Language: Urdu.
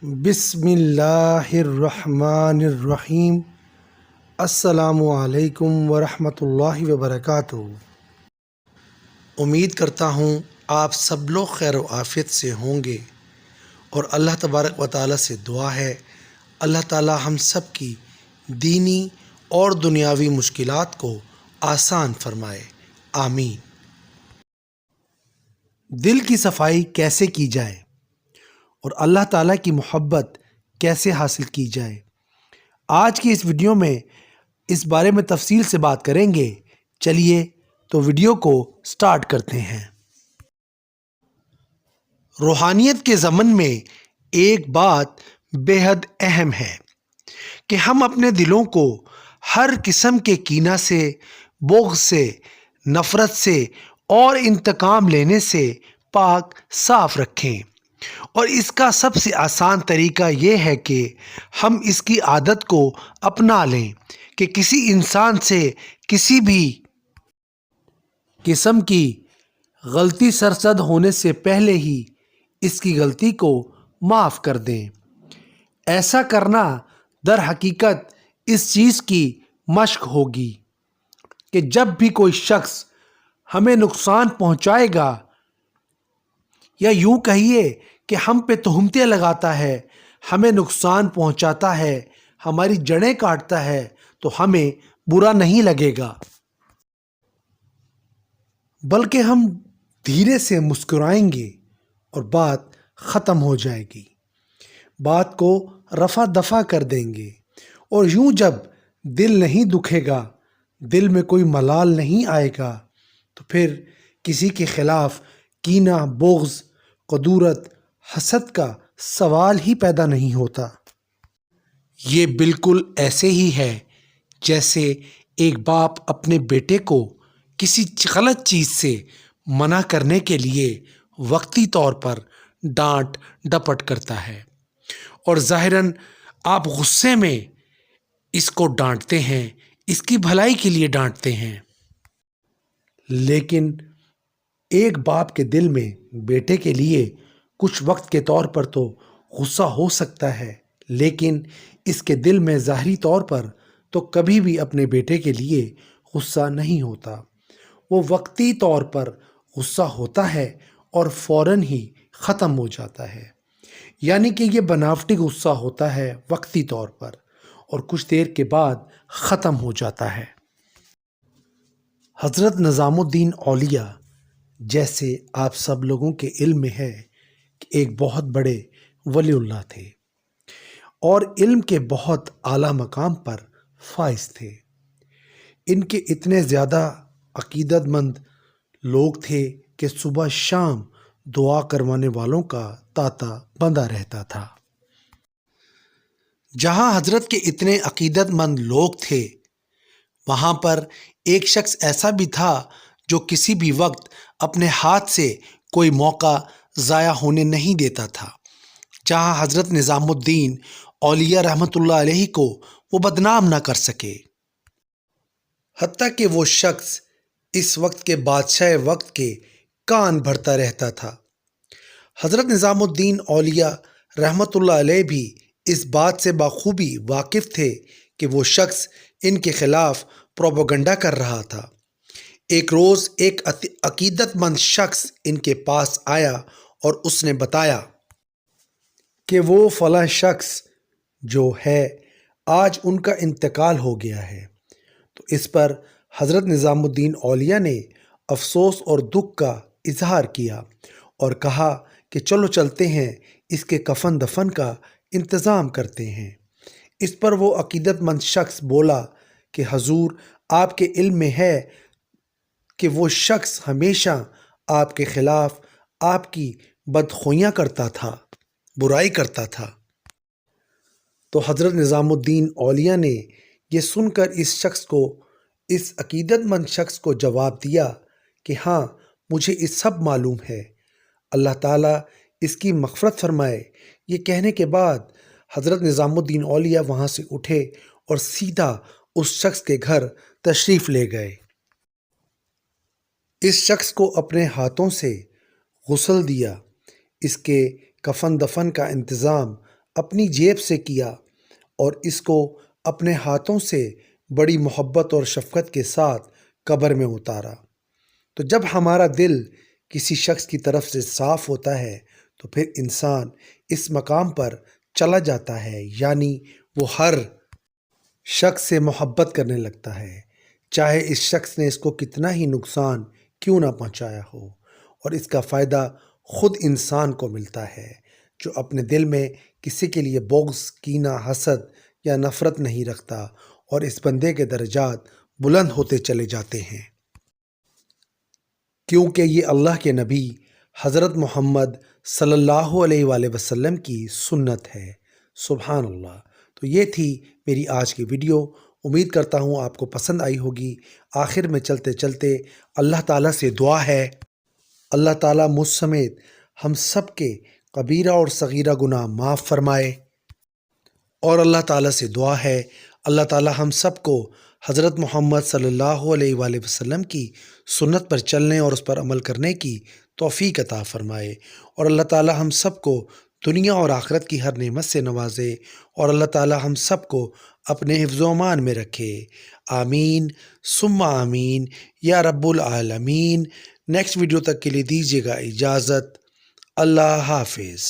بسم اللہ الرحمن الرحیم۔ السلام علیکم ورحمۃ اللہ وبرکاتہ۔ امید کرتا ہوں آپ سب لوگ خیر و عافیت سے ہوں گے، اور اللہ تبارک و تعالیٰ سے دعا ہے اللہ تعالیٰ ہم سب کی دینی اور دنیاوی مشکلات کو آسان فرمائے، آمین۔ دل کی صفائی کیسے کی جائے اور اللہ تعالیٰ کی محبت کیسے حاصل کی جائے، آج کی اس ویڈیو میں اس بارے میں تفصیل سے بات کریں گے۔ چلیے تو ویڈیو کو سٹارٹ کرتے ہیں۔ روحانیت کے ضمن میں ایک بات بے حد اہم ہے کہ ہم اپنے دلوں کو ہر قسم کے کینہ سے، بغض سے، نفرت سے اور انتقام لینے سے پاک صاف رکھیں، اور اس کا سب سے آسان طریقہ یہ ہے کہ ہم اس کی عادت کو اپنا لیں کہ کسی انسان سے کسی بھی قسم کی غلطی سرزد ہونے سے پہلے ہی اس کی غلطی کو معاف کر دیں۔ ایسا کرنا در حقیقت اس چیز کی مشق ہوگی کہ جب بھی کوئی شخص ہمیں نقصان پہنچائے گا، یا یوں کہیے کہ ہم پہ تہمتیں لگاتا ہے، ہمیں نقصان پہنچاتا ہے، ہماری جڑیں کاٹتا ہے، تو ہمیں برا نہیں لگے گا، بلکہ ہم دھیرے سے مسکرائیں گے اور بات ختم ہو جائے گی، بات کو رفع دفع کر دیں گے، اور یوں جب دل نہیں دکھے گا، دل میں کوئی ملال نہیں آئے گا، تو پھر کسی کے خلاف کینہ، بغض، قدورت، حسد کا سوال ہی پیدا نہیں ہوتا۔ یہ بالکل ایسے ہی ہے جیسے ایک باپ اپنے بیٹے کو کسی غلط چیز سے منع کرنے کے لیے وقتی طور پر ڈانٹ ڈپٹ کرتا ہے، اور ظاہراً آپ غصے میں اس کو ڈانٹتے ہیں، اس کی بھلائی کے لیے ڈانٹتے ہیں، لیکن ایک باپ کے دل میں بیٹے کے لیے کچھ وقت کے طور پر تو غصہ ہو سکتا ہے، لیکن اس کے دل میں ظاہری طور پر تو کبھی بھی اپنے بیٹے کے لیے غصہ نہیں ہوتا۔ وہ وقتی طور پر غصہ ہوتا ہے اور فوراً ہی ختم ہو جاتا ہے، یعنی کہ یہ بناوٹی غصہ ہوتا ہے وقتی طور پر، اور کچھ دیر کے بعد ختم ہو جاتا ہے۔ حضرت نظام الدین اولیاء جیسے آپ سب لوگوں کے علم میں ہے کہ ایک بہت بڑے ولی اللہ تھے، اور علم کے بہت اعلیٰ مقام پر فائز تھے۔ ان کے اتنے زیادہ عقیدت مند لوگ تھے کہ صبح شام دعا کروانے والوں کا تانتا بندھا رہتا تھا۔ جہاں حضرت کے اتنے عقیدت مند لوگ تھے، وہاں پر ایک شخص ایسا بھی تھا جو کسی بھی وقت اپنے ہاتھ سے کوئی موقع ضائع ہونے نہیں دیتا تھا، جہاں حضرت نظام الدین اولیاء رحمۃ اللہ علیہ کو وہ بدنام نہ کر سکے۔ حتیٰ کہ وہ شخص اس وقت کے بادشاہ وقت کے کان بھرتا رہتا تھا۔ حضرت نظام الدین اولیاء رحمۃ اللہ علیہ بھی اس بات سے بخوبی واقف تھے کہ وہ شخص ان کے خلاف پروپیگنڈا کر رہا تھا۔ ایک روز ایک عقیدت مند شخص ان کے پاس آیا اور اس نے بتایا کہ وہ فلاں شخص جو ہے آج ان کا انتقال ہو گیا ہے۔ تو اس پر حضرت نظام الدین اولیاء نے افسوس اور دکھ کا اظہار کیا اور کہا کہ چلو چلتے ہیں، اس کے کفن دفن کا انتظام کرتے ہیں۔ اس پر وہ عقیدت مند شخص بولا کہ حضور، آپ کے علم میں ہے کہ وہ شخص ہمیشہ آپ کے خلاف آپ کی بدخوئیاں کرتا تھا، برائی کرتا تھا۔ تو حضرت نظام الدین اولیاء نے یہ سن کر اس عقیدت مند شخص کو جواب دیا کہ ہاں، مجھے یہ سب معلوم ہے، اللہ تعالیٰ اس کی مغفرت فرمائے۔ یہ کہنے کے بعد حضرت نظام الدین اولیاء وہاں سے اٹھے اور سیدھا اس شخص کے گھر تشریف لے گئے۔ اس شخص کو اپنے ہاتھوں سے غسل دیا، اس کے کفن دفن کا انتظام اپنی جیب سے کیا اور اس کو اپنے ہاتھوں سے بڑی محبت اور شفقت کے ساتھ قبر میں اتارا۔ تو جب ہمارا دل کسی شخص کی طرف سے صاف ہوتا ہے تو پھر انسان اس مقام پر چلا جاتا ہے، یعنی وہ ہر شخص سے محبت کرنے لگتا ہے، چاہے اس شخص نے اس کو کتنا ہی نقصان کیوں نہ پہنچایا ہو، اور اس کا فائدہ خود انسان کو ملتا ہے جو اپنے دل میں کسی کے لیے بغض، کینہ، حسد یا نفرت نہیں رکھتا، اور اس بندے کے درجات بلند ہوتے چلے جاتے ہیں، کیونکہ یہ اللہ کے نبی حضرت محمد صلی اللہ علیہ وآلہ وسلم کی سنت ہے۔ سبحان اللہ۔ تو یہ تھی میری آج کی ویڈیو، امید کرتا ہوں آپ کو پسند آئی ہوگی۔ آخر میں چلتے چلتے اللہ تعالیٰ سے دعا ہے، اللہ تعالیٰ مجھ سمیت ہم سب کے کبیرہ اور صغیرہ گناہ معاف فرمائے، اور اللہ تعالیٰ سے دعا ہے اللہ تعالیٰ ہم سب کو حضرت محمد صلی اللہ علیہ وآلہ وسلم کی سنت پر چلنے اور اس پر عمل کرنے کی توفیق عطا فرمائے، اور اللہ تعالیٰ ہم سب کو دنیا اور آخرت کی ہر نعمت سے نوازے، اور اللہ تعالیٰ ہم سب کو اپنے حفظ و امان میں رکھے۔ آمین ثم آمین یا رب العالمین۔ نیکسٹ ویڈیو تک کے لیے دیجیے گا اجازت۔ اللہ حافظ۔